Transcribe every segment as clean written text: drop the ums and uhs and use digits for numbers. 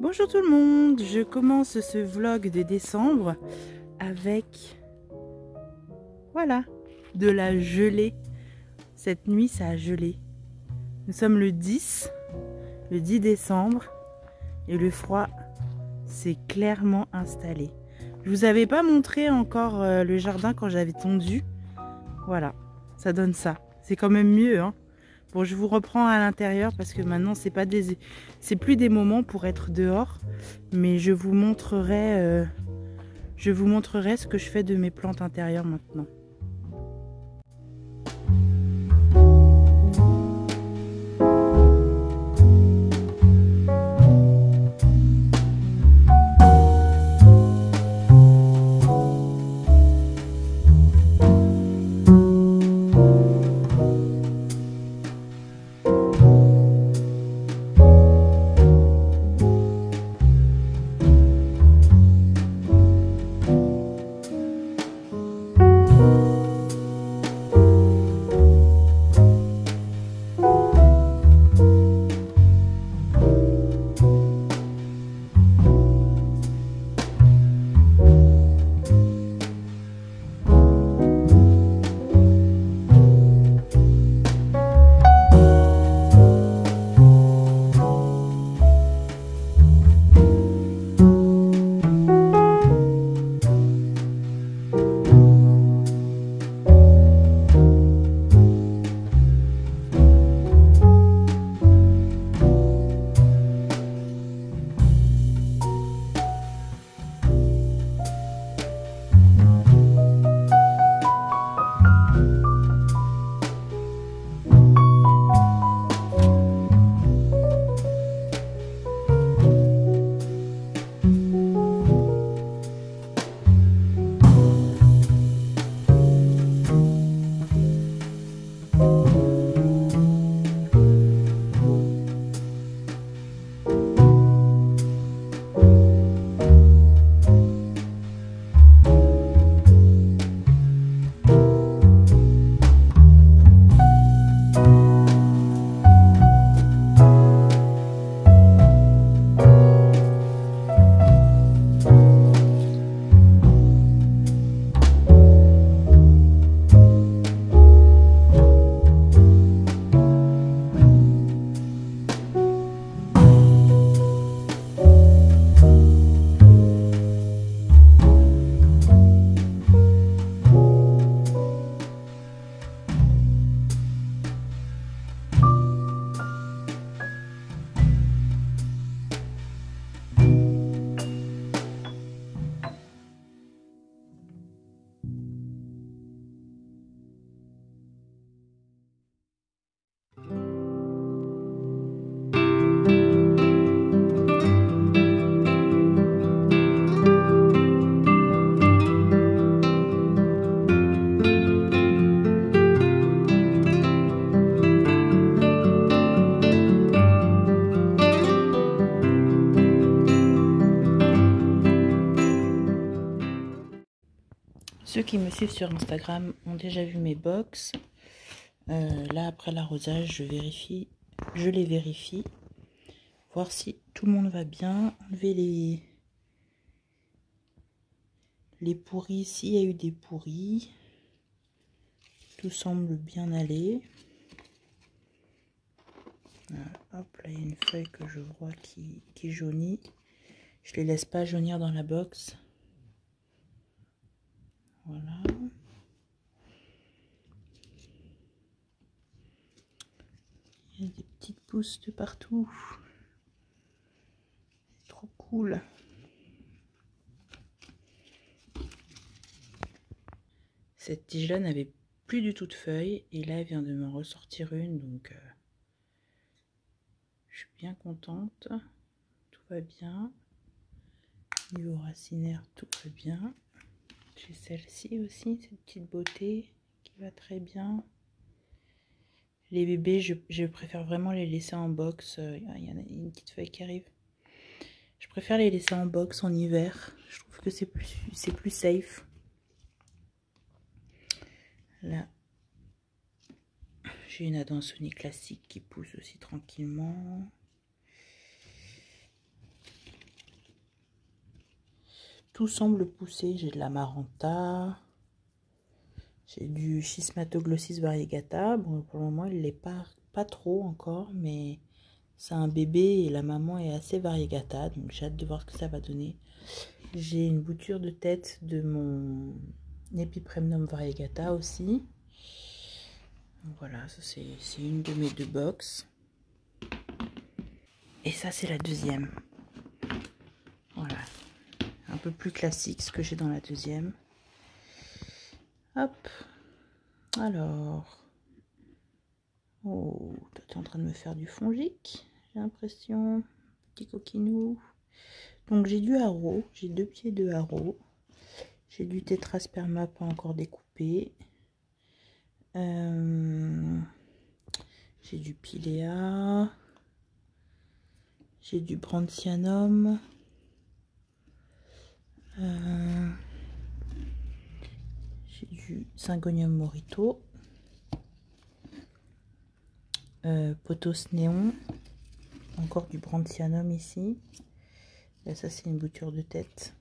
Bonjour tout le monde, je commence ce vlog de décembre avec, voilà, de la gelée. Cette nuit ça a gelé. Nous sommes le 10 décembre et le froid s'est clairement installé. Je vous avais pas montré encore le jardin quand j'avais tondu. Voilà, ça donne ça. C'est quand même mieux, hein. Bon, je vous reprends à l'intérieur parce que maintenant c'est plus des moments pour être dehors, mais je vous montrerai ce que je fais de mes plantes intérieures maintenant. Ceux qui me suivent sur Instagram ont déjà vu mes box. Là, après l'arrosage, je les vérifie. Voir si tout le monde va bien. Enlever les pourris, s'il y a eu des pourris. Tout semble bien aller. Hop, là, il y a une feuille que je vois qui jaunit. Je les laisse pas jaunir dans la box. Voilà. Il y a des petites pousses de partout. Trop cool. Cette tige-là n'avait plus du tout de feuilles. Et là, elle vient de me ressortir une. Donc, je suis bien contente. Tout va bien. Niveau racinaire, tout va bien. J'ai celle-ci aussi, cette petite beauté qui va très bien. Les bébés, je préfère vraiment les laisser en box. Il y en a une petite feuille qui arrive. Je préfère les laisser en box en hiver. Je trouve que c'est plus safe. Là, j'ai une adansonnie classique qui pousse aussi tranquillement. tout semble pousser. J'ai de la Maranta, j'ai du Schismatoglossis variegata. Bon, pour le moment, il l'est pas trop encore, mais c'est un bébé et la maman est assez variegata, donc j'ai hâte de voir ce que ça va donner. J'ai une bouture de tête de mon Epipremnum variegata aussi. Voilà, ça c'est une de mes 2 box. Et ça c'est la deuxième. Voilà, un peu plus classique ce que j'ai dans la deuxième. Hop, alors. Oh, toi t'es en train de me faire du fongique, j'ai l'impression. Petit coquinou. Donc j'ai du haro, j'ai 2 pieds de haro. J'ai du tétrasperma pas encore découpé. J'ai du pilea. J'ai du brandthianum. J'ai du syngonium morito. Pothos néon. Encore du brandthianum ici. Là, ça, c'est une bouture de tête.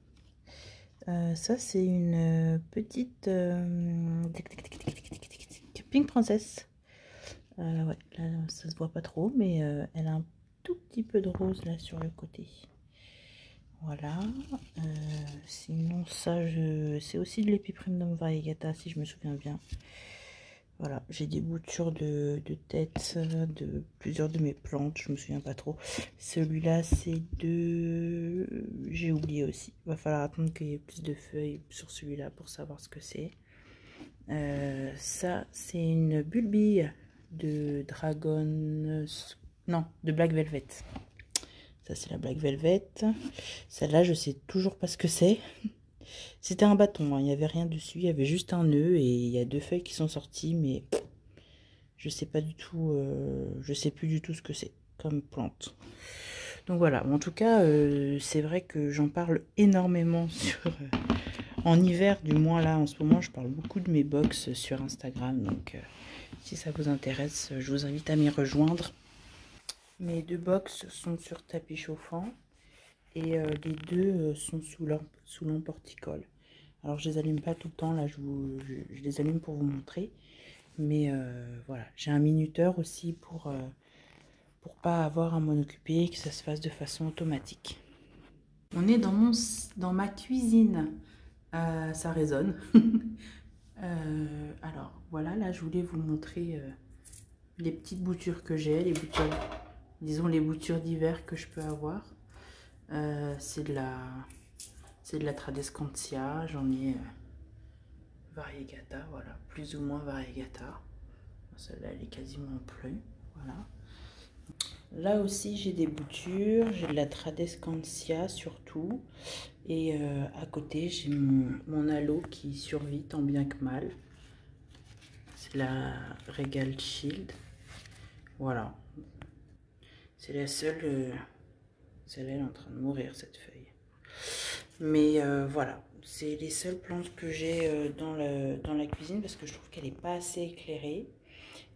Ça, c'est une petite Pink Princess. Ouais, là, ça se voit pas trop, mais elle a un tout petit peu de rose là sur le côté. Voilà. Sinon, ça, c'est aussi de l'Epipremnum variegata, si je me souviens bien. Voilà, j'ai des boutures de tête de plusieurs de mes plantes, je me souviens pas trop. Celui-là, c'est de... J'ai oublié aussi. Il va falloir attendre qu'il y ait plus de feuilles sur celui-là pour savoir ce que c'est. Ça, c'est une bulbille de Dragon... Non, de Black Velvet. Ça, c'est la Black Velvet. Celle-là, je sais toujours pas ce que c'est. C'était un bâton, hein. Il n'y avait rien dessus. Il y avait juste un nœud et il y a 2 feuilles qui sont sorties, mais je sais pas du tout. Je sais plus du tout ce que c'est comme plante. Donc voilà. En tout cas, c'est vrai que j'en parle énormément en hiver, du moins là en ce moment, je parle beaucoup de mes box sur Instagram. Donc si ça vous intéresse, je vous invite à m'y rejoindre. Mes 2 box sont sur tapis chauffant et les 2 sont sous lampe horticole. Alors je les allume pas tout le temps, là je les allume pour vous montrer. Mais voilà, j'ai un minuteur aussi pour pas avoir à m'en occuper et que ça se fasse de façon automatique. On est dans ma cuisine, ça résonne. Alors voilà, là je voulais vous montrer les petites boutures que j'ai, les boutures, disons les boutures d'hiver que je peux avoir. C'est de la Tradescantia, j'en ai variegata, voilà, plus ou moins variegata. Celle-là elle est quasiment plus, voilà. Là aussi j'ai des boutures, j'ai de la Tradescantia surtout. Et à côté j'ai mon aloe qui survit tant bien que mal. C'est la Regal Shield. Voilà. C'est la seule... Celle-là elle est en train de mourir cette feuille. Mais voilà. C'est les seules plantes que j'ai dans la cuisine parce que je trouve qu'elle n'est pas assez éclairée.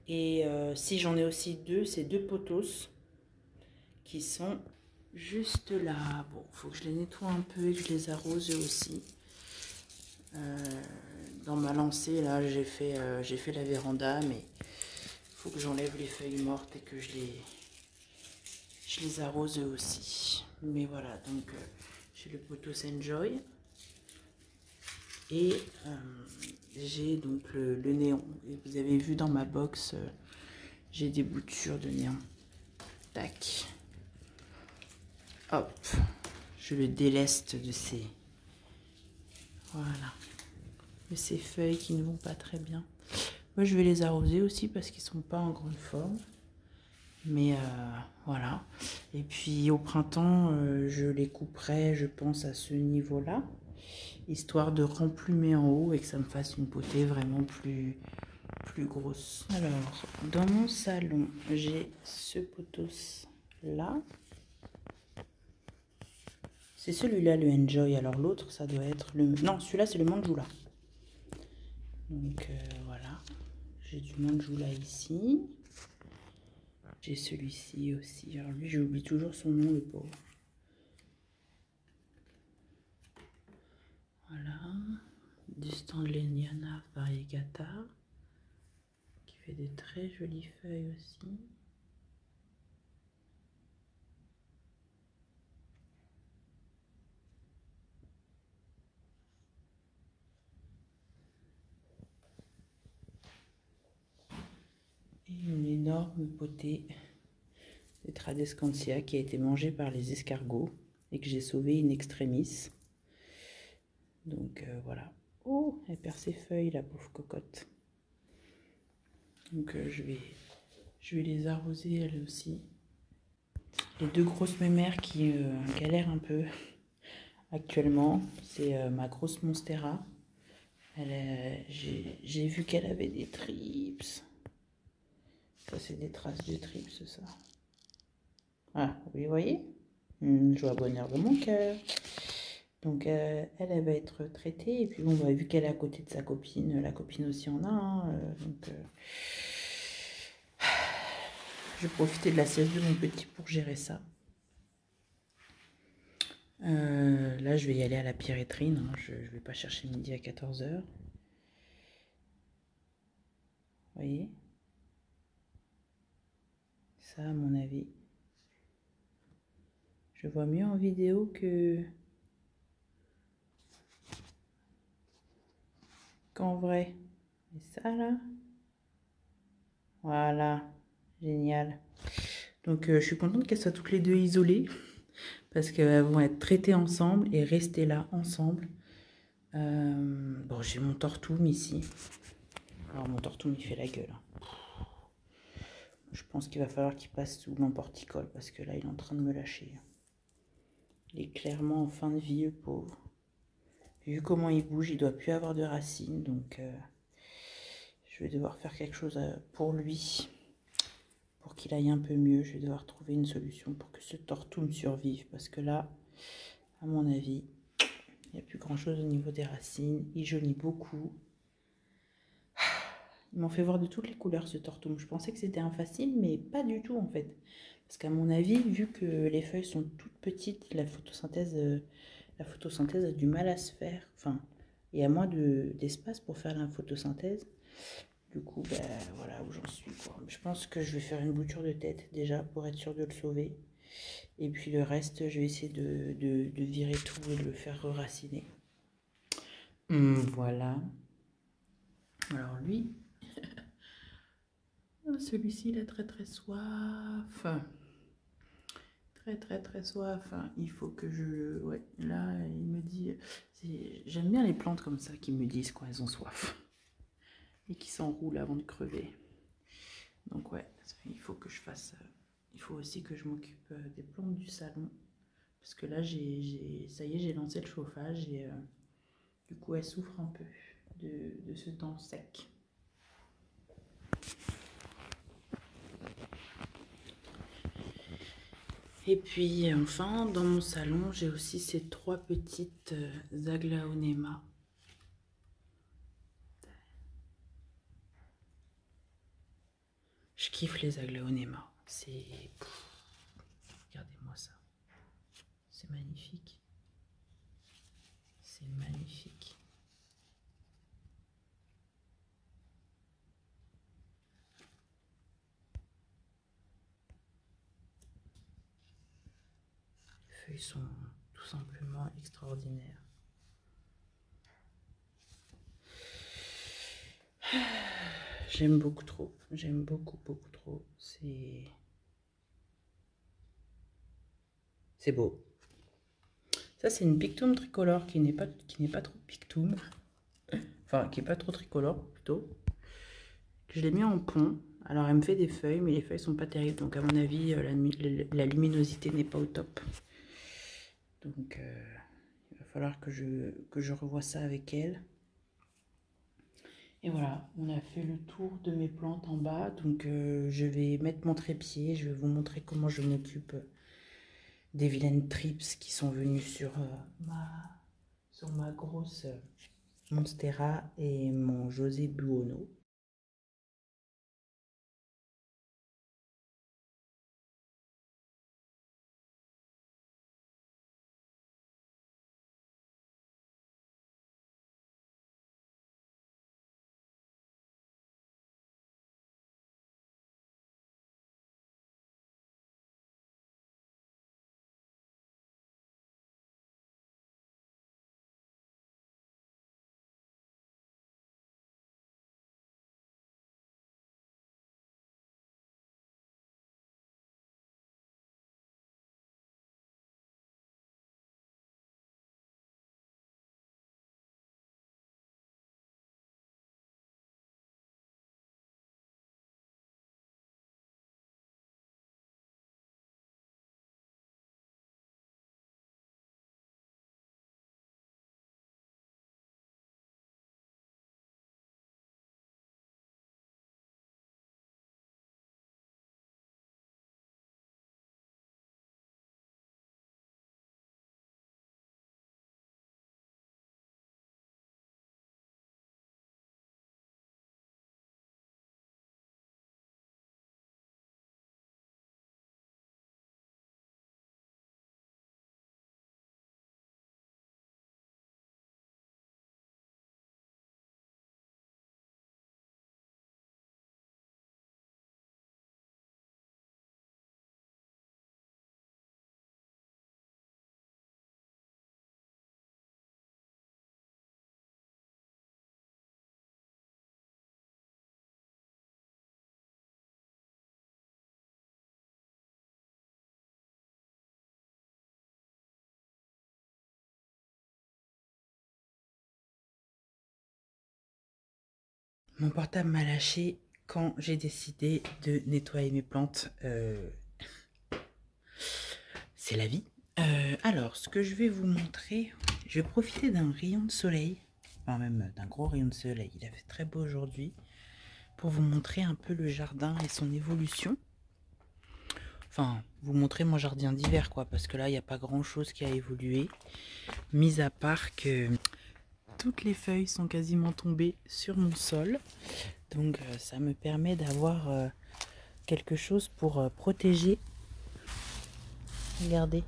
Et si j'en ai aussi 2, c'est 2 pothos qui sont juste là. Bon, faut que je les nettoie un peu et que je les arrose eux aussi. Dans ma lancée, là, j'ai fait la véranda, mais il faut que j'enlève les feuilles mortes et que je les arrose eux aussi. Mais voilà, donc j'ai le Pothos Enjoy. Et j'ai donc le néon. Et vous avez vu dans ma box, j'ai des boutures de néon. Tac. Hop. Je le déleste de ces... Voilà. De ces feuilles qui ne vont pas très bien. Moi, je vais les arroser aussi parce qu'ils sont pas en grande forme. Mais voilà. Et puis au printemps, je les couperai, je pense, à ce niveau-là. Histoire de remplumer en haut et que ça me fasse une potée vraiment plus grosse. Alors, dans mon salon, j'ai ce pothos là. C'est celui-là le Enjoy. Alors l'autre, ça doit être le... Non, celui-là, c'est le Manjula. Donc voilà. J'ai du Manjula ici. J'ai celui-ci aussi. Alors lui, j'oublie toujours son nom, le pauvre. Sandleniana variegata, qui fait des très jolies feuilles aussi. Et une énorme potée de Tradescantia qui a été mangée par les escargots et que j'ai sauvé in extremis. Donc voilà. Oh, elle perd ses feuilles, la pauvre cocotte. Donc je vais les arroser elles aussi. Les deux grosses mémères qui galèrent un peu actuellement, c'est ma grosse Monstera. J'ai vu qu'elle avait des trips. Ça, c'est des traces de trips, ça. Ah, vous voyez? Joie, bonheur de mon cœur. Donc, elle va être traitée. Et puis, bon, bah, vu qu'elle est à côté de sa copine, la copine aussi en a. Hein, donc, je vais profiter de la sieste de mon petit pour gérer ça. Là, je vais y aller à la pyrétrine. Hein. Je ne vais pas chercher midi à 14 h. Vous voyez? Ça, à mon avis. Je vois mieux en vidéo qu'en vrai. Et ça, là. Voilà. Génial. Donc, je suis contente qu'elles soient toutes les deux isolées. Parce qu'elles vont être traitées ensemble et rester là ensemble. Bon, j'ai mon tortoum ici. Alors, mon tortoum, il fait la gueule. Je pense qu'il va falloir qu'il passe sous l'emporticole parce que là, il est en train de me lâcher. Il est clairement en fin de vie, le pauvre. Vu comment il bouge, il doit plus avoir de racines. Donc, je vais devoir faire quelque chose pour lui. Pour qu'il aille un peu mieux, je vais devoir trouver une solution pour que ce tortoum survive. Parce que là, à mon avis, il n'y a plus grand chose au niveau des racines. Il jaunit beaucoup. Ils m'ont fait voir de toutes les couleurs ce tortoum. Je pensais que c'était un facile, mais pas du tout en fait. Parce qu'à mon avis, vu que les feuilles sont toutes petites, la photosynthèse a du mal à se faire. Enfin, il y a moins d'espace pour faire la photosynthèse. Du coup, ben, voilà où j'en suis, quoi. Je pense que je vais faire une bouture de tête déjà pour être sûr de le sauver. Et puis le reste, je vais essayer de virer tout et de le faire raciner. Voilà. Alors lui, celui-ci, il a très très soif. Très soif. Il faut que je... Ouais, là, il me dit... J'aime bien les plantes comme ça qui me disent quand elles ont soif. Et qui s'enroulent avant de crever. Donc ouais, il faut que je fasse... Il faut aussi que je m'occupe des plantes du salon. Parce que là, ça y est, j'ai lancé le chauffage et du coup, elles souffrent un peu de ce temps sec. Et puis enfin, dans mon salon, j'ai aussi ces trois petites aglaonema. Je kiffe les aglaonema. Regardez-moi ça. C'est magnifique. C'est magnifique. Les feuilles sont tout simplement extraordinaires. J'aime beaucoup trop. J'aime beaucoup trop. C'est beau. Ça, c'est une pictum tricolore qui n'est pas trop pictum. Enfin, qui n'est pas trop tricolore, plutôt. Je l'ai mis en pont. Alors, elle me fait des feuilles, mais les feuilles sont pas terribles. Donc, à mon avis, la luminosité n'est pas au top. Donc, il va falloir que je revoie ça avec elle. Et voilà, on a fait le tour de mes plantes en bas. Donc, je vais mettre mon trépied. Je vais vous montrer comment je m'occupe des vilaines trips qui sont venues sur ma grosse Monstera et mon José Buono. Mon portable m'a lâché quand j'ai décidé de nettoyer mes plantes. C'est la vie. Alors, ce que je vais vous montrer, je vais profiter d'un rayon de soleil, enfin même d'un gros rayon de soleil, il a fait très beau aujourd'hui, pour vous montrer un peu le jardin et son évolution. Enfin, vous montrer mon jardin d'hiver, quoi, parce que là, il n'y a pas grand-chose qui a évolué, mis à part que toutes les feuilles sont quasiment tombées sur mon sol. Donc, ça me permet d'avoir quelque chose pour protéger. Regardez.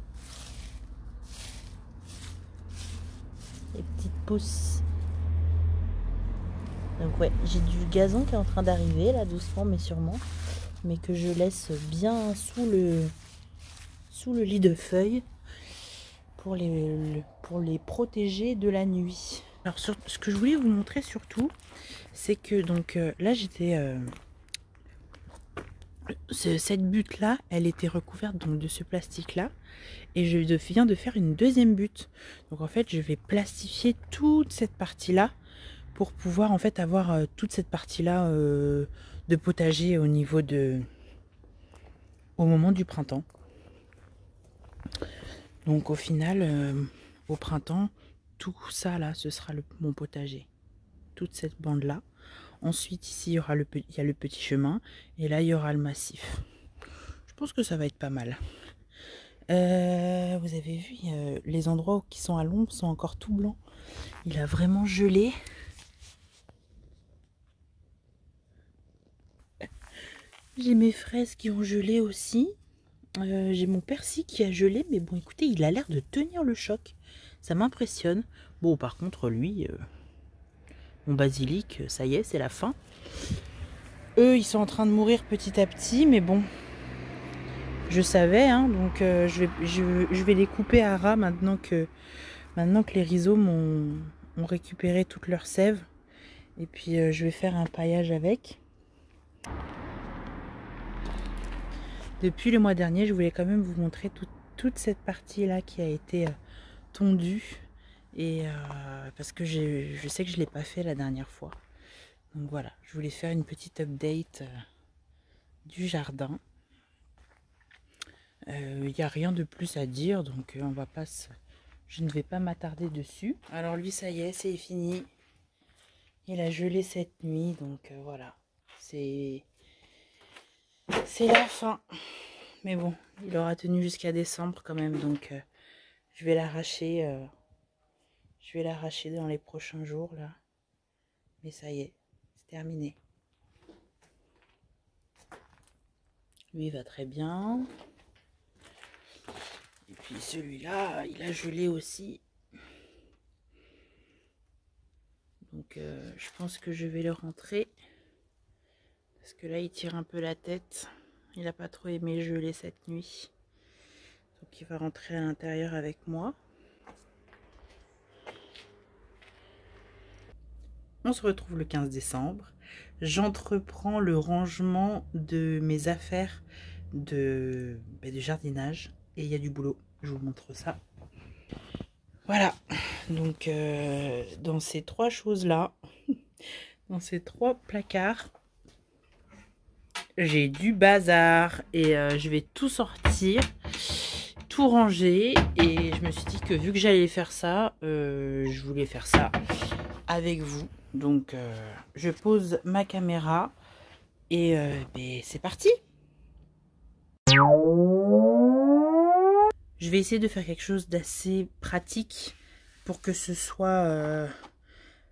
Les petites pousses. Donc ouais, j'ai du gazon qui est en train d'arriver, là, doucement mais sûrement. Mais que je laisse bien sous le lit de feuilles pour les protéger de la nuit. Alors, ce que je voulais vous montrer surtout, c'est que donc là, cette butte-là, elle était recouverte donc de ce plastique-là. Et je viens de faire une deuxième butte. Donc en fait, je vais plastifier toute cette partie-là pour pouvoir en fait avoir toute cette partie-là de potager au moment du printemps. Donc au final, au printemps, tout ça là, ce sera mon potager. Toute cette bande-là. Ensuite, ici, il y a le petit chemin. Et là, il y aura le massif. Je pense que ça va être pas mal. Vous avez vu, les endroits qui sont à l'ombre sont encore tout blancs. Il a vraiment gelé. J'ai mes fraises qui ont gelé aussi. J'ai mon persil qui a gelé. Mais bon, écoutez, il a l'air de tenir le choc. Ça m'impressionne. Bon, par contre, lui, mon basilic, ça y est, c'est la fin. Eux, ils sont en train de mourir petit à petit. Mais bon, je savais. Hein, donc, je vais les couper à ras maintenant que les rhizomes ont récupéré toute leur sève. Et puis, je vais faire un paillage avec. Depuis le mois dernier, je voulais quand même vous montrer toute cette partie-là qui a été tondue. Et parce que je sais que je ne l'ai pas fait la dernière fois. Donc voilà, je voulais faire une petite update du jardin. Il n'y a rien de plus à dire, donc je ne vais pas m'attarder dessus. Alors lui, ça y est, c'est fini. Il a gelé cette nuit, donc voilà. C'est la fin. Mais bon, il aura tenu jusqu'à décembre quand même, donc je vais l'arracher. Je vais l'arracher dans les prochains jours là. Mais ça y est, c'est terminé. Lui il va très bien. Et puis celui-là, il a gelé aussi. Donc je pense que je vais le rentrer. Parce que là il tire un peu la tête. Il n'a pas trop aimé geler cette nuit. Donc il va rentrer à l'intérieur avec moi. On se retrouve le 15 décembre. J'entreprends le rangement de mes affaires de jardinage. Et il y a du boulot. Je vous montre ça. Voilà. Donc, dans ces trois choses-là, dans ces trois placards, j'ai du bazar. Et je vais tout sortir, tout ranger. Et je me suis dit que vu que j'allais faire ça, je voulais faire ça avec vous. Donc, je pose ma caméra et c'est parti. Je vais essayer de faire quelque chose d'assez pratique pour que ce soit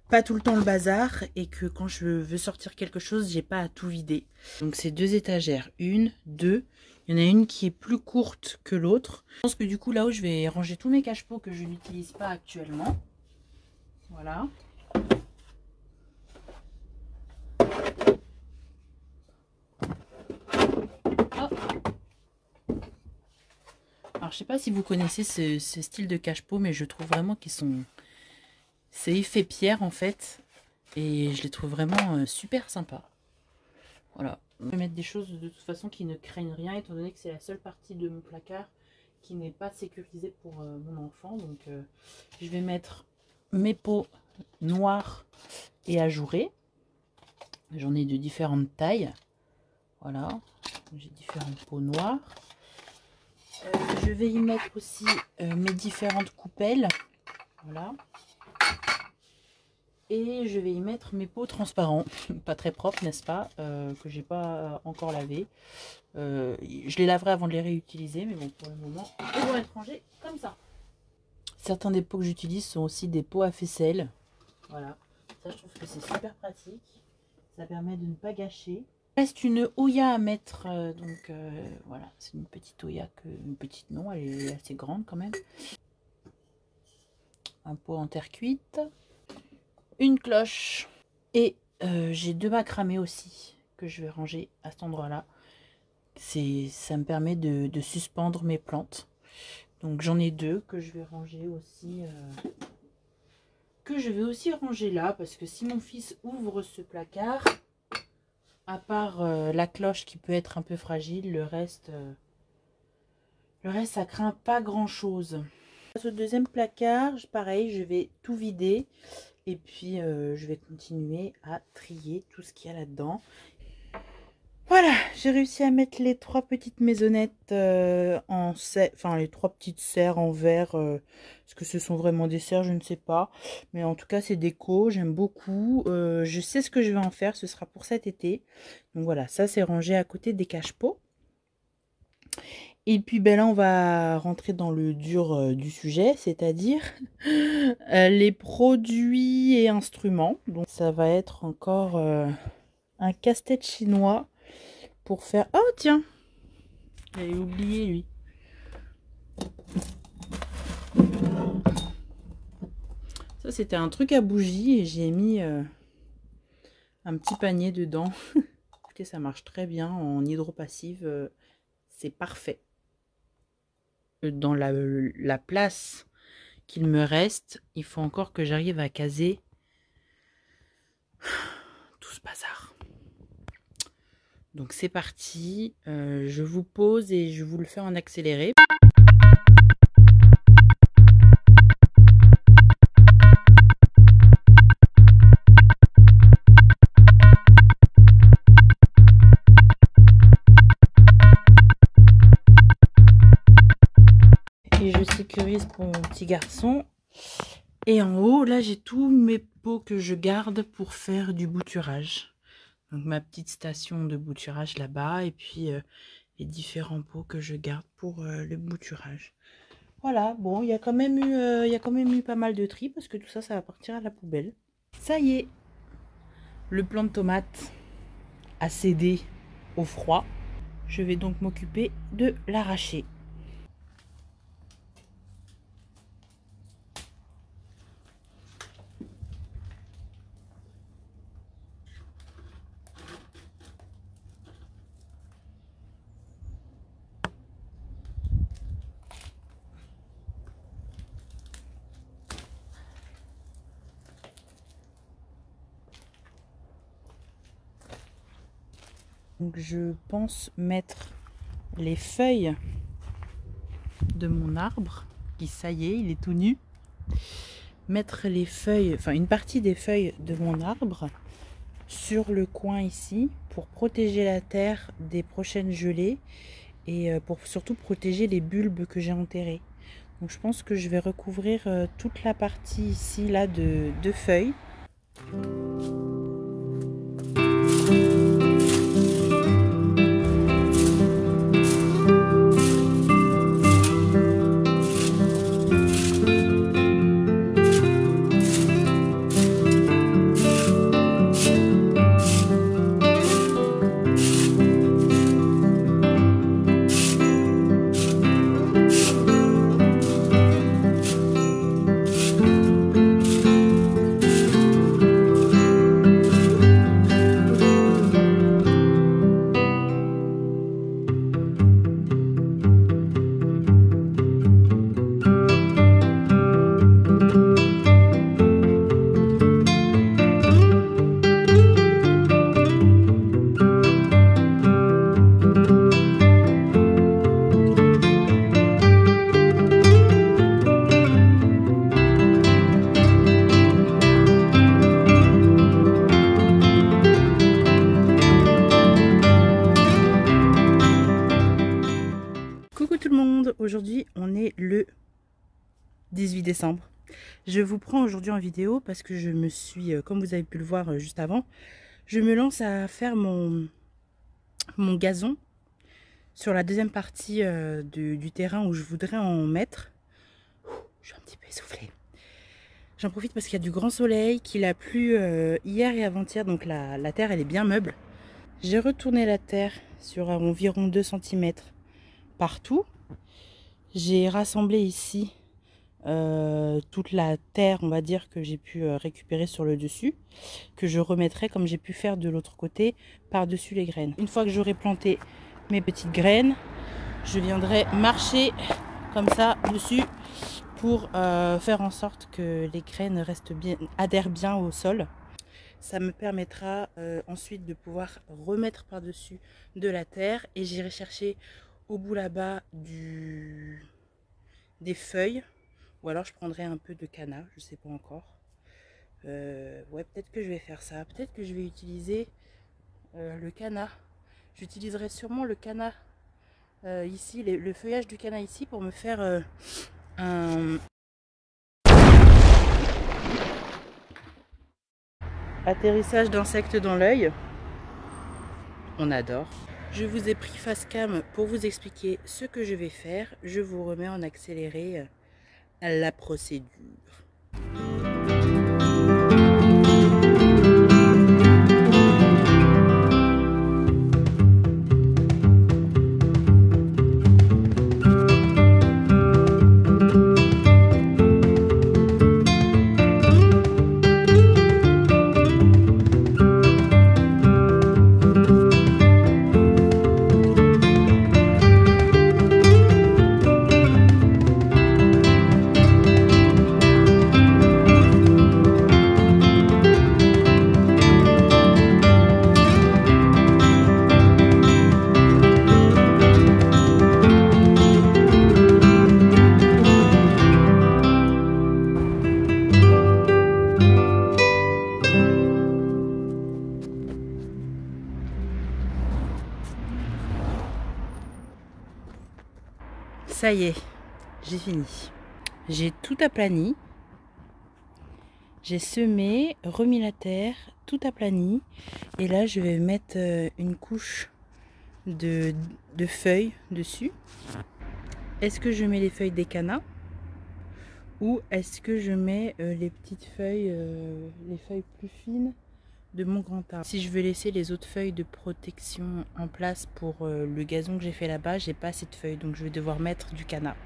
pas tout le temps le bazar et que quand je veux sortir quelque chose, j'ai pas à tout vider. Donc c'est deux étagères, une, deux. Il y en a une qui est plus courte que l'autre. Je pense que du coup là où je vais ranger tous mes cache-pots que je n'utilise pas actuellement. Voilà. Alors je sais pas si vous connaissez ce style de cache-pot, mais je trouve vraiment qu'ils sont... C'est effet pierre en fait. Et je les trouve vraiment super sympas. Voilà. Je vais mettre des choses de toute façon qui ne craignent rien, étant donné que c'est la seule partie de mon placard qui n'est pas sécurisée pour mon enfant. Donc je vais mettre mes pots noirs et ajourés. J'en ai de différentes tailles. Voilà, j'ai différentes pots noires. Je vais y mettre aussi mes différentes coupelles. Voilà. Et je vais y mettre mes pots transparents, pas très propres, n'est-ce pas, que j'ai pas encore lavé. Je les laverai avant de les réutiliser, mais bon, pour le moment, ils vont être rangés comme ça. Certains des pots que j'utilise sont aussi des pots à faisselle. Voilà, ça je trouve que c'est super pratique. Ça permet de ne pas gâcher. Il reste une Oya à mettre, voilà, c'est une petite Oya, une petite non, elle est assez grande quand même. Un pot en terre cuite. Une cloche et j'ai 2 macramés aussi que je vais ranger à cet endroit là. Ça me permet de suspendre mes plantes, donc j'en ai 2 que je vais ranger aussi ranger là, parce que si mon fils ouvre ce placard, à part la cloche qui peut être un peu fragile, le reste ça craint pas grand chose. Au deuxième placard, pareil, je vais tout vider. Et puis, je vais continuer à trier tout ce qu'il y a là-dedans. Voilà, j'ai réussi à mettre les 3 petites maisonnettes en serre, enfin les 3 petites serres en verre. Est-ce que ce sont vraiment des serres? Je ne sais pas. Mais en tout cas, c'est déco, j'aime beaucoup. Je sais ce que je vais en faire, ce sera pour cet été. Donc voilà, ça c'est rangé à côté des cache-pots. Et puis ben là, on va rentrer dans le dur du sujet, c'est-à-dire les produits et instruments. Donc ça va être encore un casse-tête chinois pour faire... Oh tiens, j'avais oublié lui. Ça c'était un truc à bougie et j'ai mis un petit panier dedans. Écoutez, ça marche très bien en hydropassive, c'est parfait. Dans la place qu'il me reste, il faut encore que j'arrive à caser tout ce bazar. Donc c'est parti, je vous pose et je vous le fais en accéléré. Et je sécurise pour mon petit garçon. Et en haut, là, j'ai tous mes pots que je garde pour faire du bouturage. Donc ma petite station de bouturage là-bas. Et puis les différents pots que je garde pour le bouturage. Voilà, bon, il y a quand même eu pas mal de tri parce que tout ça, ça va partir à la poubelle. Ça y est, le plant de tomate a cédé au froid. Je vais donc m'occuper de l'arracher. Donc je pense mettre les feuilles de mon arbre, qui ça y est, il est tout nu. Mettre les feuilles, enfin une partie des feuilles de mon arbre sur le coin ici pour protéger la terre des prochaines gelées et pour surtout protéger les bulbes que j'ai enterrés. Donc je pense que je vais recouvrir toute la partie ici là de feuilles. 18 décembre. Je vous prends aujourd'hui en vidéo parce que je me suis, comme vous avez pu le voir juste avant, je me lance à faire mon gazon sur la deuxième partie du terrain où je voudrais en mettre. Je suis un petit peu essoufflée. J'en profite parce qu'il y a du grand soleil, qu'il a plu hier et avant-hier, donc la terre elle est bien meuble. J'ai retourné la terre sur environ 2 cm partout. J'ai rassemblé ici toute la terre, on va dire, que j'ai pu récupérer sur le dessus, que je remettrai comme j'ai pu faire de l'autre côté, par-dessus les graines. Une fois que j'aurai planté mes petites graines, je viendrai marcher comme ça dessus pour faire en sorte que les graines restent bien, adhèrent bien au sol. Ça me permettra ensuite de pouvoir remettre par-dessus de la terre et j'irai chercher au bout là-bas des feuilles, ou alors je prendrai un peu de canna, je sais pas encore. Ouais, peut-être que je vais faire ça, peut-être que je vais utiliser le canna. J'utiliserai sûrement le canna ici, le feuillage du canna ici pour me faire un atterrissage d'insectes dans l'œil. On adore. Je vous ai pris face cam pour vous expliquer ce que je vais faire. Je vous remets en accéléré la procédure. Ça y est, j'ai fini. J'ai tout aplani. J'ai semé, remis la terre, tout aplani. Et là, je vais mettre une couche de feuilles dessus. Est-ce que je mets les feuilles des cannas ou est-ce que je mets les petites feuilles, les feuilles plus fines de mon grand arbre? Si je veux laisser les autres feuilles de protection en place pour le gazon que j'ai fait là-bas, j'ai pas assez de feuilles, donc je vais devoir mettre du canna.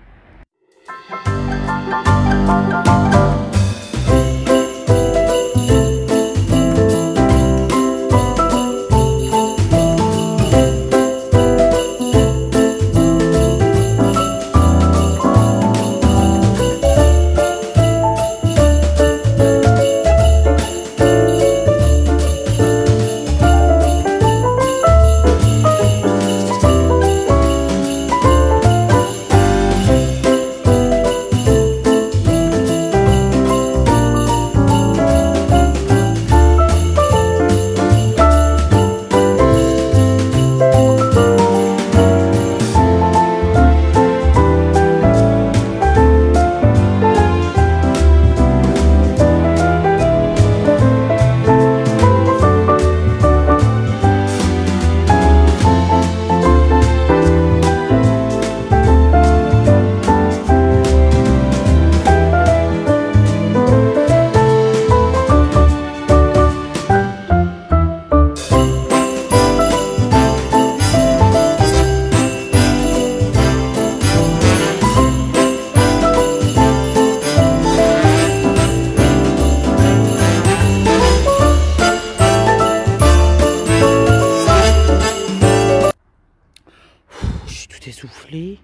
Essoufflé.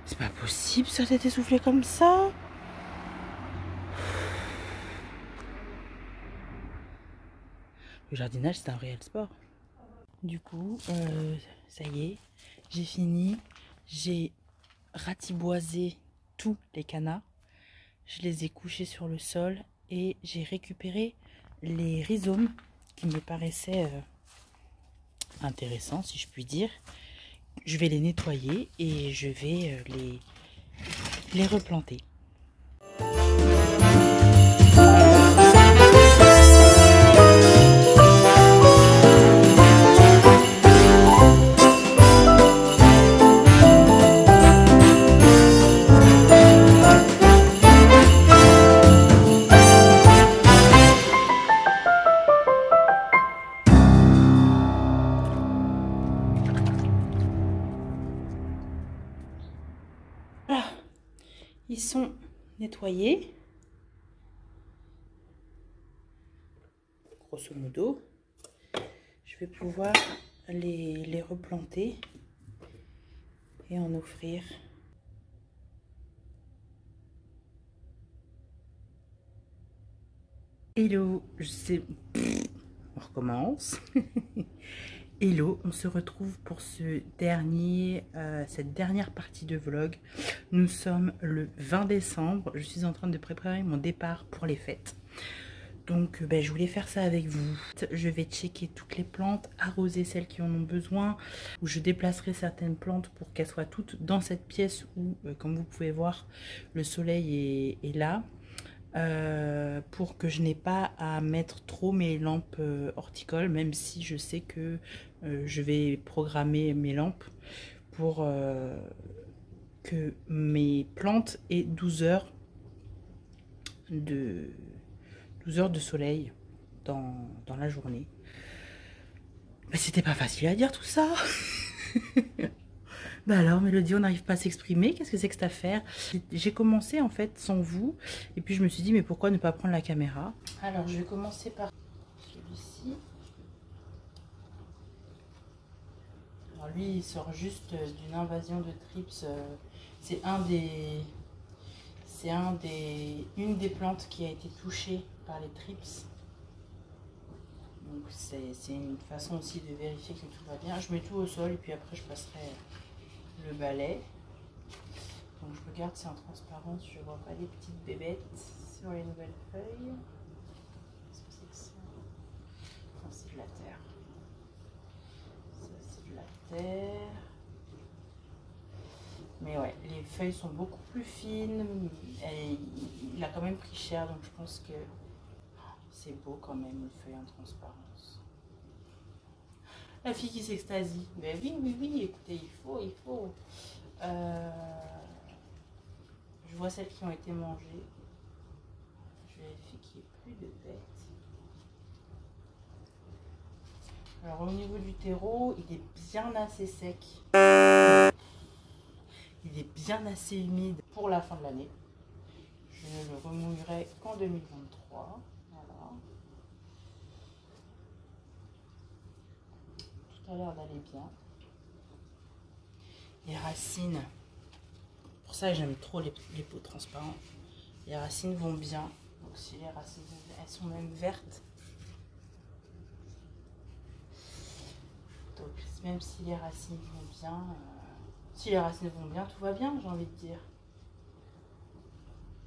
C'est pas possible ça d'être essoufflé comme ça. Le jardinage c'est un réel sport. Du coup, ça y est, j'ai fini. J'ai ratiboisé tous les cannas. Je les ai couchés sur le sol et j'ai récupéré les rhizomes qui me paraissaient intéressants si je puis dire. Je vais les nettoyer et je vais les replanter. nettoyées, grosso modo, je vais pouvoir les replanter et en offrir. Hello, je sais, on recommence. Hello, on se retrouve pour cette dernière partie de vlog. Nous sommes le 20 décembre, je suis en train de préparer mon départ pour les fêtes. Donc je voulais faire ça avec vous. Je vais checker toutes les plantes, arroser celles qui en ont besoin. Ou je déplacerai certaines plantes pour qu'elles soient toutes dans cette pièce où, comme vous pouvez voir, le soleil est là. Pour que je n'ai pas à mettre trop mes lampes horticoles, même si je sais que je vais programmer mes lampes pour que mes plantes aient 12 heures de soleil dans la journée. Mais c'était pas facile à dire tout ça. Bah alors Mélodie, on n'arrive pas à s'exprimer, qu'est-ce que c'est que cette affaire? J'ai commencé en fait sans vous, et puis je me suis dit mais pourquoi ne pas prendre la caméra? Alors je vais commencer par celui-ci. Alors lui il sort juste d'une invasion de trips, c'est une des plantes qui a été touchée par les trips. Donc c'est une façon aussi de vérifier que tout va bien. Je mets tout au sol et puis après je passerai le balai. Donc je regarde, c'est en transparence, je vois pas les petites bébêtes sur les nouvelles feuilles. Qu'est-ce que c'est que ça? Non, c'est de la terre. Ça c'est de la terre. Mais ouais, les feuilles sont beaucoup plus fines. Il a quand même pris cher, donc je pense que c'est beau quand même, une feuille en transparence. La fille qui s'extasie. Mais oui, oui, oui, écoutez, il faut. Je vois celles qui ont été mangées. Je vérifie qu'il n'y ait plus de bêtes. Alors au niveau du terreau, il est bien assez sec. Il est bien assez humide pour la fin de l'année. Je ne le remouillerai qu'en 2023. Voilà. Tout a l'air d'aller bien. Les racines, pour ça j'aime trop les pots transparents. Les racines vont bien. Donc si les racines, elles sont même vertes. Donc même si les racines vont bien, tout va bien, j'ai envie de dire.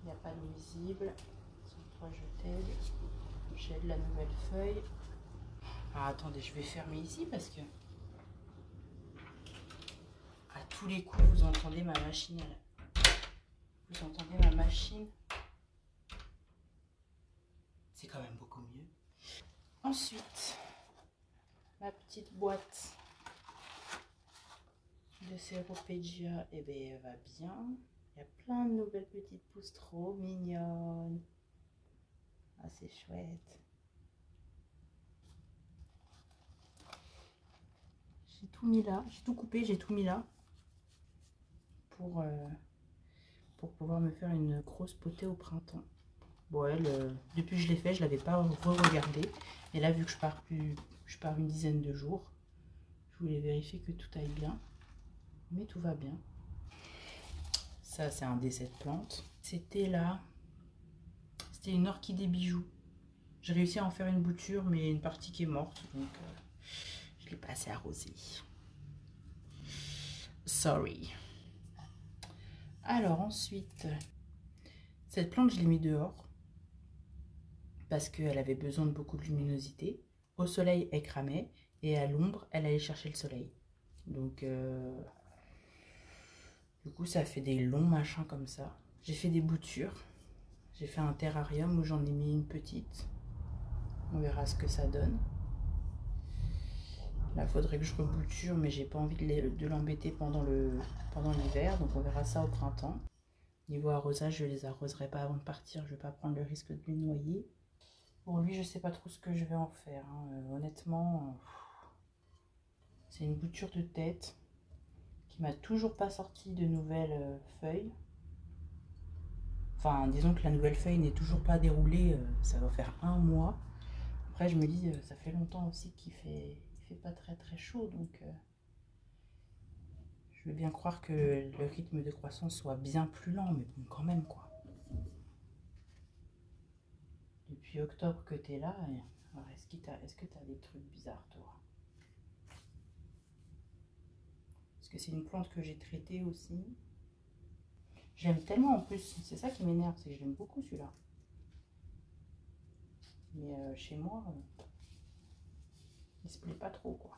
Il n'y a pas de nuisible. Sur toi je t'aide. J'aide la nouvelle feuille. Alors attendez, je vais fermer ici parce que à tous les coups vous entendez ma machine. Vous entendez ma machine. C'est quand même beaucoup mieux. Ensuite, ma petite boîte de Ceropegia, et bien elle va bien. Il y a plein de nouvelles petites pousses trop mignonnes. Ah, c'est chouette. J'ai tout mis là, j'ai tout coupé, j'ai tout mis là pour pouvoir me faire une grosse potée au printemps. Bon, depuis que je l'ai fait, je ne l'avais pas re-regardé. Et là, vu que je pars une dizaine de jours, je voulais vérifier que tout aille bien. Mais tout va bien. Ça, c'est un des 7 plantes. C'était là. C'était une orchidée bijou. J'ai réussi à en faire une bouture, mais une partie qui est morte. Donc, je ne l'ai pas assez arrosée. Sorry. Alors, ensuite, cette plante, je l'ai mis dehors. Parce qu'elle avait besoin de beaucoup de luminosité. Au soleil, elle cramait. Et à l'ombre, elle allait chercher le soleil. Donc, du coup, ça fait des longs machins comme ça. J'ai fait des boutures. J'ai fait un terrarium où j'en ai mis une petite. On verra ce que ça donne. Là, il faudrait que je rebouture, mais j'ai pas envie de l'embêter pendant l'hiver. Donc, on verra ça au printemps. Niveau arrosage, je les arroserai pas avant de partir. Je vais pas prendre le risque de les noyer. Pour lui, je sais pas trop ce que je vais en faire. Honnêtement, c'est une bouture de tête qui m'a toujours pas sorti de nouvelles feuilles. Enfin, disons que la nouvelle feuille n'est toujours pas déroulée, ça va faire un mois. Après, je me dis, ça fait longtemps aussi il fait pas très très chaud, donc je veux bien croire que le rythme de croissance soit bien plus lent, mais bon, quand même, quoi. Depuis octobre que tu es là, est-ce que tu as des trucs bizarres, toi? Parce que c'est une plante que j'ai traitée aussi. J'aime tellement en plus, c'est ça qui m'énerve, c'est que j'aime beaucoup celui-là. Mais chez moi, il se plaît pas trop, quoi.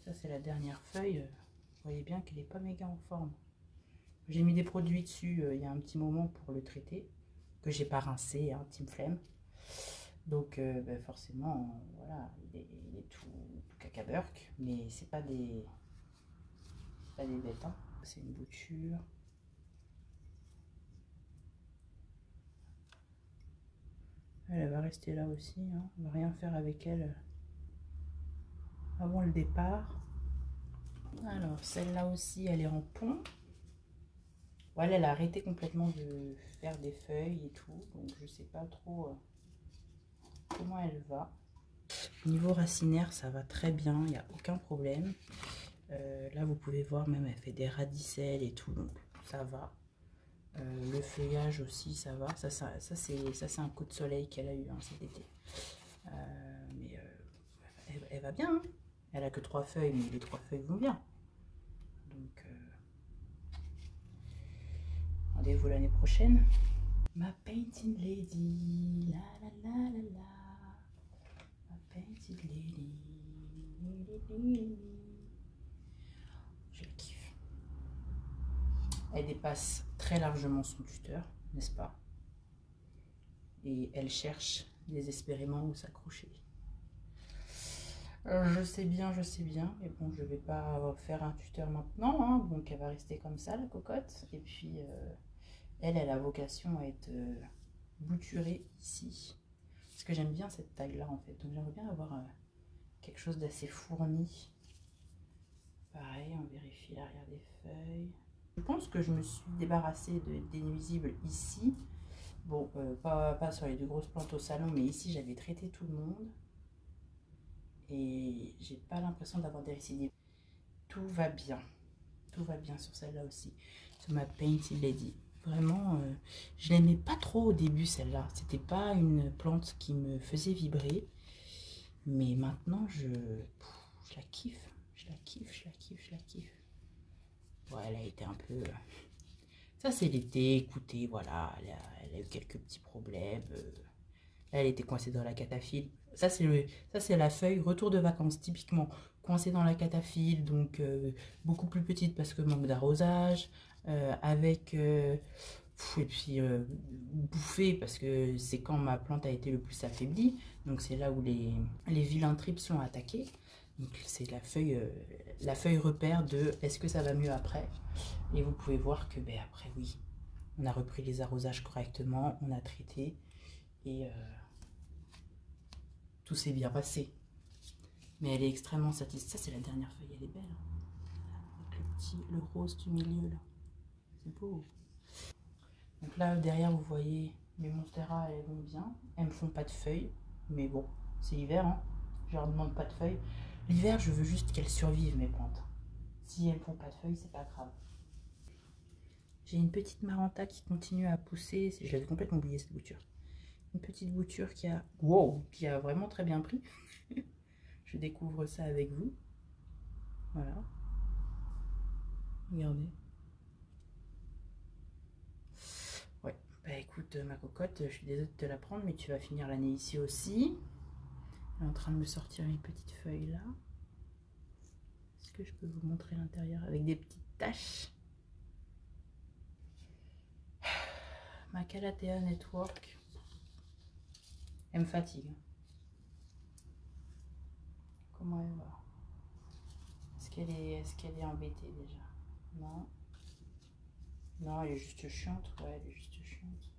Ça, c'est la dernière feuille. Vous voyez bien qu'elle est pas méga en forme. J'ai mis des produits dessus il y a un petit moment pour le traiter, que j'ai pas rincé, hein, team flemme. Donc ben forcément, voilà, il est tout cacaberc, mais c'est pas des bêtes, hein. C'est une bouture. Elle va rester là aussi, hein. On va rien faire avec elle avant le départ. Alors celle-là aussi, elle est en pont. Voilà, elle a arrêté complètement de faire des feuilles et tout, donc je sais pas trop comment elle va. Niveau racinaire, ça va très bien, il n'y a aucun problème. Là, vous pouvez voir, même elle fait des radicelles et tout, donc ça va. Le feuillage aussi, ça va. Ça c'est un coup de soleil qu'elle a eu, hein, cet été. Mais elle va bien, hein. Elle a que 3 feuilles, mais les 3 feuilles vont bien. Donc, rendez-vous l'année prochaine. Ma painting lady, la la la la la. Ma painting lady, je la kiffe. Elle dépasse très largement son tuteur, n'est-ce pas? Et elle cherche désespérément où s'accrocher. Je sais bien, mais bon, je vais pas faire un tuteur maintenant, hein, donc elle va rester comme ça, la cocotte. Et puis, elle a vocation à être bouturée ici. Parce que j'aime bien cette taille-là, en fait. Donc j'aimerais bien avoir quelque chose d'assez fourni. Pareil, on vérifie l'arrière des feuilles. Je pense que je me suis débarrassée des nuisibles ici. Bon, pas sur les 2 grosses plantes au salon, mais ici, j'avais traité tout le monde. Et j'ai pas l'impression d'avoir des récidives. Tout va bien sur celle-là aussi, sur ma Painted Lady. Vraiment, je l'aimais pas trop au début, celle-là. C'était pas une plante qui me faisait vibrer, mais maintenant je la kiffe, je la kiffe. Ouais, elle a été un peu, ça c'est l'été. Écoutez, voilà, elle a eu quelques petits problèmes. Là, elle était coincée dans la cataphylle. Ça, c'est la feuille retour de vacances, typiquement. Coincée dans la cataphylle, donc beaucoup plus petite parce que manque d'arrosage. Avec... et puis bouffée parce que c'est quand ma plante a été le plus affaiblie. Donc c'est là où les vilains trips sont attaqués. Donc c'est la feuille repère de est-ce que ça va mieux après. Et vous pouvez voir que ben, après, oui, on a repris les arrosages correctement, on a traité. Et tout s'est bien passé. Mais elle est extrêmement satisfaite. Ça, c'est la dernière feuille, elle est belle, hein. Avec le rose du milieu, là. C'est beau. Donc là, derrière, vous voyez, mes monstera, elles vont bien. Elles me font pas de feuilles. Mais bon, c'est l'hiver, hein. Je leur demande pas de feuilles. L'hiver, je veux juste qu'elles survivent, mes plantes. Si elles font pas de feuilles, c'est pas grave. J'ai une petite maranta qui continue à pousser. Je l'avais complètement oublié, cette bouture. Une petite bouture qui a vraiment très bien pris. Je découvre ça avec vous. Voilà. Regardez. Ouais. Bah écoute, ma cocotte, je suis désolée de te la prendre, mais tu vas finir l'année ici aussi. Elle est en train de me sortir une petite feuille là. Est-ce que je peux vous montrer l'intérieur avec des petites taches? Ma Calathea Network, elle me fatigue. Comment elle va? Est-ce qu'elle est embêtée déjà? Non. Non, elle est juste chiante. Ouais, elle est juste chiante.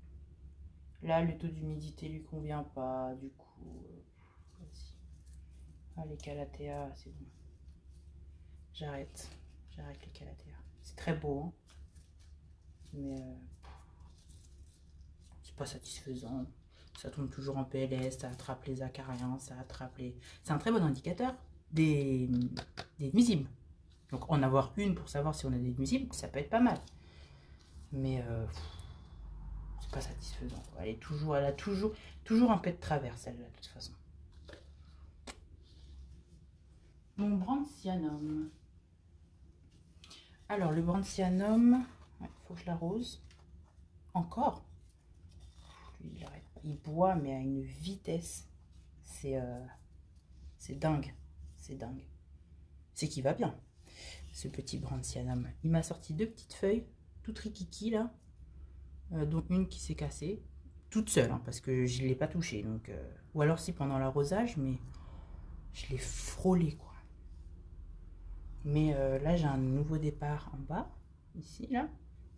Là, le taux d'humidité lui convient pas, du coup. Vas-y. Ah, les Calathea, c'est bon. J'arrête les Calathea. C'est très beau, hein. Mais pas satisfaisant. Ça tombe toujours en PLS, ça attrape les acariens, ça attrape les... C'est un très bon indicateur des nuisibles. Donc en avoir une pour savoir si on a des nuisibles, ça peut être pas mal. Mais c'est pas satisfaisant. Elle a toujours un peu de travers, celle-là, de toute façon. Mon Brandthianum. Alors le Brandthianum, il faut que je l'arrose. Encore. Lui, il arrête pas. Il boit, mais à une vitesse. C'est dingue. C'est dingue. C'est qu'il va bien, ce petit Brandthianum. Il m'a sorti 2 petites feuilles, toutes rikiki là, dont une qui s'est cassée, toute seule, hein, parce que je ne l'ai pas touchée. Donc, ou alors si pendant l'arrosage, mais je l'ai frôlé quoi. Mais là j'ai un nouveau départ en bas, ici là.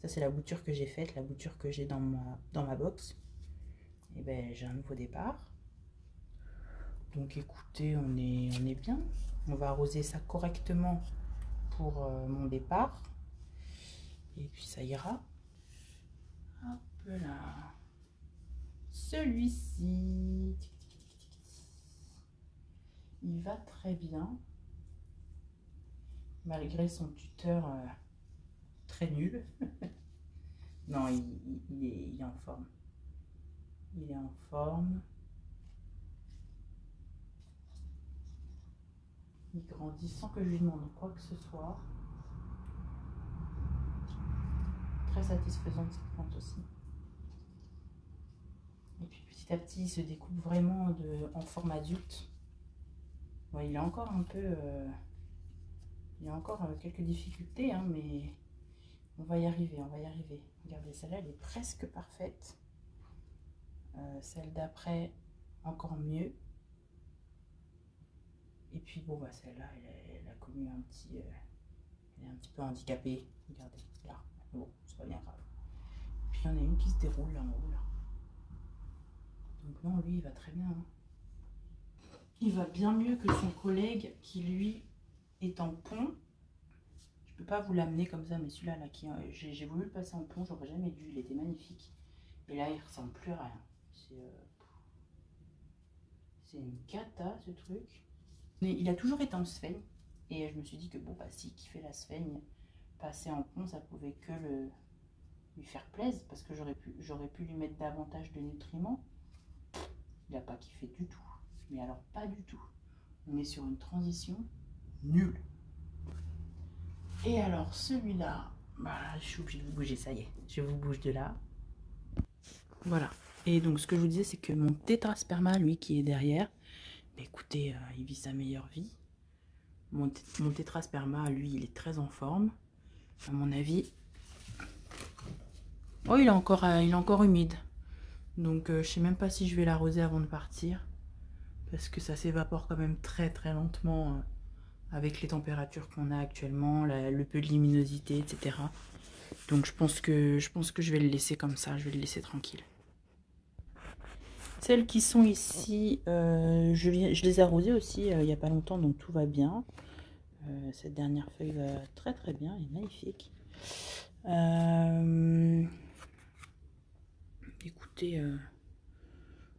Ça c'est la bouture que j'ai faite, la bouture que j'ai dans ma box. Et ben j'ai un nouveau départ. Donc écoutez, on est bien. On va arroser ça correctement pour mon départ. Et puis ça ira. Hop là. Celui-ci, il va très bien. Malgré son tuteur très nul. Non, il est en forme. Il est en forme. Il grandit sans que je lui demande quoi que ce soit. Très satisfaisante cette plante aussi. Et puis petit à petit, il se découpe vraiment en forme adulte. Bon, il a encore un peu... il y a encore quelques difficultés, hein, mais on va y arriver, on va y arriver. Regardez, celle-là, elle est presque parfaite. Celle d'après, encore mieux. Et puis bon, bah, celle-là, elle a connu un petit... elle est un petit peu handicapée. Regardez, là. Bon, c'est pas bien grave. Puis il y en a une qui se déroule là en haut, là. Donc non, lui, il va très bien. Hein. Il va bien mieux que son collègue qui, lui, est en pont. Je peux pas vous l'amener comme ça, mais celui-là, là, j'ai voulu le passer en pont, j'aurais jamais dû. Il était magnifique. Et là, il ressemble plus à rien. C'est une cata, ce truc. Mais il a toujours été en sphène. Et je me suis dit que bon, bah, s'il kiffait la sphène, passer en pont, ça pouvait que lui faire plaisir. Parce que j'aurais pu lui mettre davantage de nutriments. Il n'a pas kiffé du tout. Mais alors, pas du tout. On est sur une transition nulle. Et alors, celui-là, bah, je suis obligée de vous bouger, ça y est. Je vous bouge de là. Voilà. Et donc, ce que je vous disais, c'est que mon tétrasperma, lui, qui est derrière, bah, écoutez, il vit sa meilleure vie. Mon tétrasperma, lui, il est très en forme. À mon avis. Oh, il est encore humide. Donc, je sais même pas si je vais l'arroser avant de partir. Parce que ça s'évapore quand même très très lentement avec les températures qu'on a actuellement, le peu de luminosité, etc. Donc je pense que je vais le laisser comme ça, je vais le laisser tranquille. Celles qui sont ici, je les ai arrosées aussi il n'y a pas longtemps, donc tout va bien. Cette dernière feuille va très très bien, elle est magnifique. Écoutez,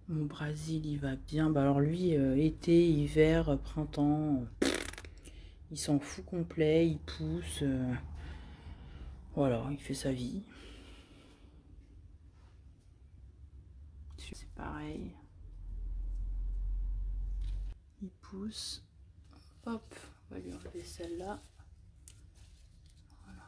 mon Brésil il va bien. Bah alors lui, été, hiver, printemps, il s'en fout complet, il pousse. Voilà, il fait sa vie. C'est pareil. Il pousse. Hop, on va lui enlever celle-là. Voilà.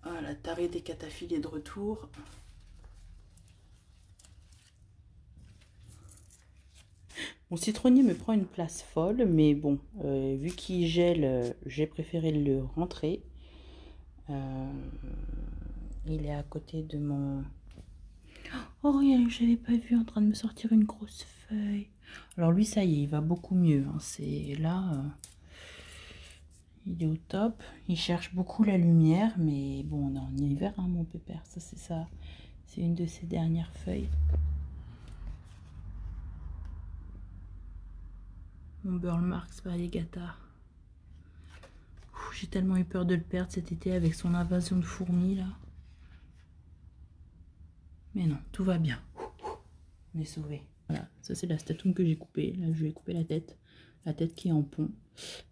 Ah, la tarée des cataphiles est de retour. Mon citronnier me prend une place folle, mais bon, vu qu'il gèle, j'ai préféré le rentrer. Il est à côté de mon... Oh, rien, je n'avais pas vu en train de me sortir une grosse feuille. Alors lui, ça y est, il va beaucoup mieux. Hein. C'est là, il est au top. Il cherche beaucoup la lumière, mais bon, on est en hiver, hein, mon pépère. Ça, c'est ça. C'est une de ses dernières feuilles. Mon Burle Marx variegata. J'ai tellement eu peur de le perdre cet été avec son invasion de fourmis là. Mais non, tout va bien. On est sauvés. Voilà, ça c'est la statoune que j'ai coupée. Là, je lui ai coupé la tête qui est en pont.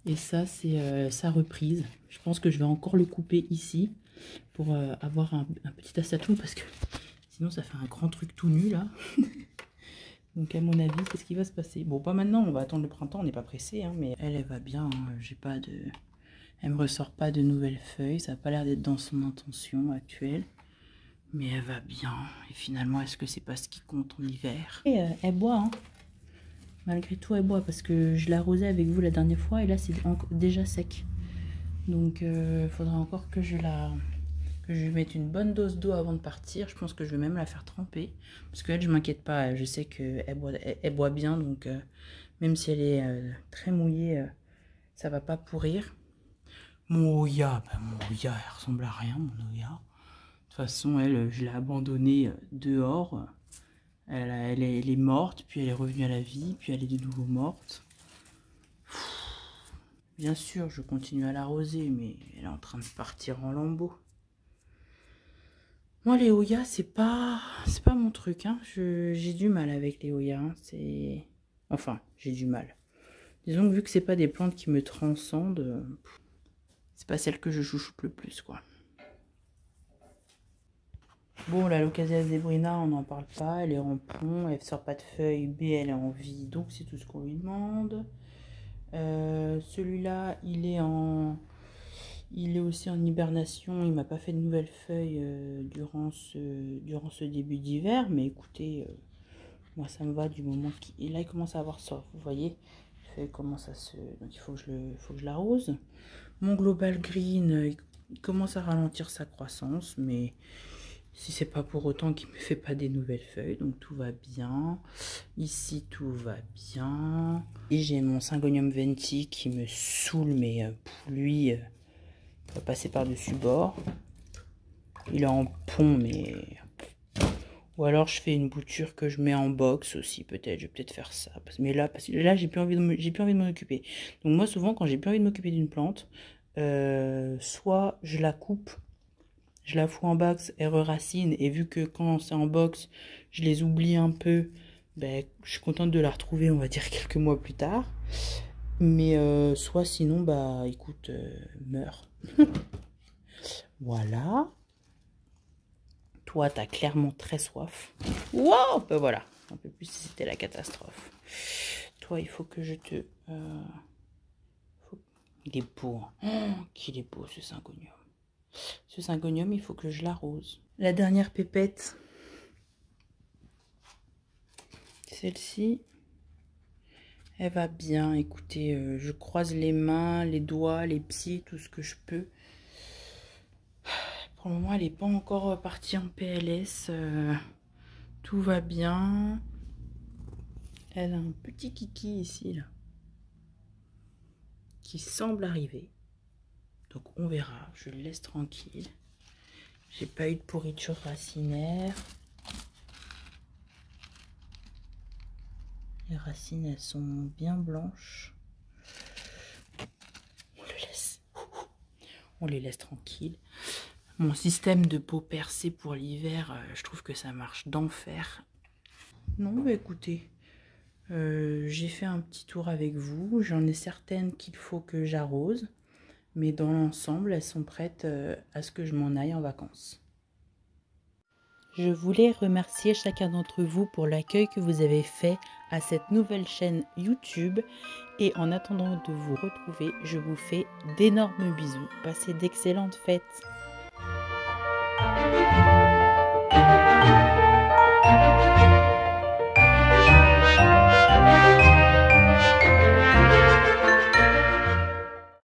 Et ça, c'est sa reprise. Je pense que je vais encore le couper ici pour avoir un petit astatoun parce que sinon ça fait un grand truc tout nu là. Donc à mon avis, c'est ce qui va se passer. Bon, pas maintenant, on va attendre le printemps, on n'est pas pressé, hein, mais elle va bien. Hein, j'ai pas de... Elle me ressort pas de nouvelles feuilles, ça n'a pas l'air d'être dans son intention actuelle. Mais elle va bien. Et finalement, est-ce que c'est pas ce qui compte en hiver? Et elle boit, hein. Malgré tout, elle boit parce que je l'ai arrosée avec vous la dernière fois et là, c'est déjà sec. Donc, il faudra encore que je lui mette une bonne dose d'eau avant de partir. Je pense que je vais même la faire tremper. Parce qu'elle, je m'inquiète pas. Je sais qu'elle boit bien. Donc, même si elle est très mouillée, ça va pas pourrir. Mon Oya, elle ressemble à rien, mon Oya. De toute façon, elle, je l'ai abandonnée dehors. Elle est morte, puis elle est revenue à la vie, puis elle est de nouveau morte. Bien sûr, je continue à l'arroser, mais elle est en train de partir en lambeaux. Moi, les Oyas, c'est pas mon truc. Hein. J'ai du mal avec les Oyas. Hein. Enfin, j'ai du mal. Disons que vu que c'est pas des plantes qui me transcendent, c'est pas celle que je chouchoute le plus, quoi. Bon, la Locasia zebrina, on n'en parle pas. Elle est en pont, elle sort pas de feuilles, B, elle est en vie, donc c'est tout ce qu'on lui demande. Celui-là, il est aussi en hibernation. Il m'a pas fait de nouvelles feuilles durant ce début d'hiver, mais écoutez, moi ça me va du moment qu'il... Là, il commence à avoir soif, vous voyez. Il commence à se... Donc il faut que je l'arrose. Mon Global Green, il commence à ralentir sa croissance, mais si c'est pas pour autant qu'il me fait pas des nouvelles feuilles, donc tout va bien. Ici, tout va bien. Et j'ai mon Syngonium venti qui me saoule, mais pour lui, il va passer par-dessus bord. Il est en pont, mais... Ou alors je fais une bouture que je mets en box aussi, peut-être. Je vais peut-être faire ça. Mais là, j'ai plus envie de m'en occuper. Donc moi, souvent, quand j'ai plus envie de m'occuper d'une plante, soit je la coupe, je la fous en box, elle re-racine, et vu que quand c'est en box, je les oublie un peu, ben, je suis contente de la retrouver, on va dire, quelques mois plus tard. Mais soit sinon, bah écoute, meurs. Voilà. Toi, t'as clairement très soif. Wow, ben voilà, un peu plus si c'était la catastrophe. Toi, il faut que je te... Il est beau, hein. Oh, qu'il est beau ce Syngonium. Ce Syngonium, il faut que je l'arrose. La dernière pépette, celle-ci, elle va bien. Écoutez, je croise les mains, les doigts, les pieds, tout ce que je peux. Pour le moment, elle n'est pas encore partie en PLS. Tout va bien. Elle a un petit kiki ici, là, qui semble arriver. Donc on verra, je le laisse tranquille. J'ai pas eu de pourriture racinaire. Les racines, elles sont bien blanches. On les laisse tranquilles. Mon système de peau percée pour l'hiver, je trouve que ça marche d'enfer. Non, bah écoutez, j'ai fait un petit tour avec vous. J'en ai certaines qu'il faut que j'arrose. Mais dans l'ensemble, elles sont prêtes à ce que je m'en aille en vacances. Je voulais remercier chacun d'entre vous pour l'accueil que vous avez fait à cette nouvelle chaîne YouTube. Et en attendant de vous retrouver, je vous fais d'énormes bisous. Passez d'excellentes fêtes.